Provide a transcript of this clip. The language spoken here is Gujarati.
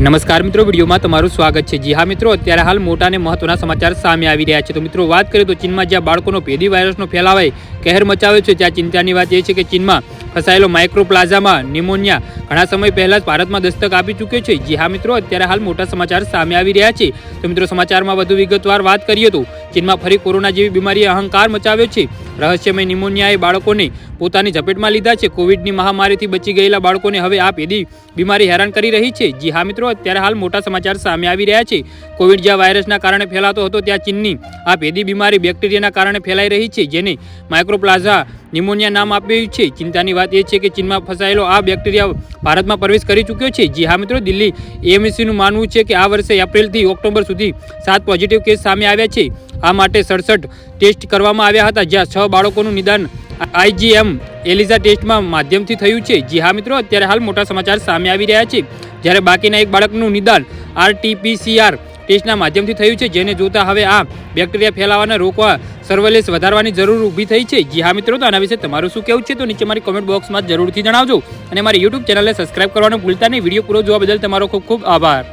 નમસ્કાર મિત્રો, વિડીયોમાં તમારું સ્વાગત છે। જી હા મિત્રો, અત્યારે હાલ મોટા અને મહત્વના સમાચાર સામે આવી રહ્યા છે। તો મિત્રો વાત કરીએ તો ચીનમાં જ્યાં બાળકોનો ભેદી વાયરસનો ફેલાવાય કહેર મચાવ્યો છે, ત્યાં ચિંતાની વાત એ છે કે ચીનમાં ફસાયેલો માઇક્રોપ્લાઝામાં નિમોનિયા ઘણા સમય પહેલા જ ભારતમાં દસ્તક આપી ચૂક્યો છે। જી હા મિત્રો, અત્યારે હાલ મોટા સમાચાર સામે આવી રહ્યા છે। તો મિત્રો સમાચારમાં વધુ વિગતવાર વાત કરીએ તો ચીનમાં ફરી કોરોના જેવી બીમારીએ અહંકાર મચાવ્યો છે। રહસ્યમય નિમોનિયાએ બાળકોને પોતાની ઝપેટમાં લીધા છે। કોવિડની મહામારીથી બચી ગયેલા બાળકોને હવે આ ભેદી બીમારી હેરાન કરી રહી છે। જી હા મિત્રો, અત્યારે હાલ મોટા સમાચાર સામે આવી રહ્યા છે। કોવિડ જ્યાં વાયરસના કારણે ફેલાતો હતો, ત્યાં ચીનની આ ભેદી બીમારી બેક્ટેરિયાના કારણે ફેલાઈ રહી છે, જેને માઇક્રોપ્લાઝા નિમોનિયા નામ આપ્યું છે। ચિંતાની વાત એ છે કે ચીનમાં ફસાયેલો આ બેક્ટેરિયા ભારતમાં પ્રવેશ કરી ચૂક્યો છે। જી હા મિત્રો, દિલ્હી એએમસીનું માનવું છે કે આ વર્ષે એપ્રિલથી ઓક્ટોબર સુધી 7 પોઝિટિવ કેસ સામે આવ્યા છે। આ માટે 67 ટેસ્ટ કરવામાં આવ્યા હતા, જ્યાં 6 બાળકોનું નિદાન આઈજીએમ એલિઝા ટેસ્ટમાં માધ્યમથી થયું છે। જી હા મિત્રો, અત્યારે હાલ મોટા સમાચાર સામે આવી રહ્યા છે, જ્યારે બાકીના એક બાળકનું નિદાન આરટીપીસીઆર ટેસ્ટના માધ્યમથી થયું છે, જેને જોતા હવે આ બેક્ટેરિયા ફેલાવાને રોકવા સર્વેલન્સ વધારવાની જરૂર ઊભી થઈ છે। જી હા મિત્રો, તો આના વિશે તમારું શું કહેવું છે તો નીચે મારી કોમેન્ટ બોક્સમાં જરૂરથી જણાવજો અને મારી યુટ્યુબ ચેનલને સબસ્ક્રાઇબ કરવાનું ભૂલતા નહીં। વિડીયો પૂરો જોવા બદલ તમારો ખૂબ ખૂબ આભાર।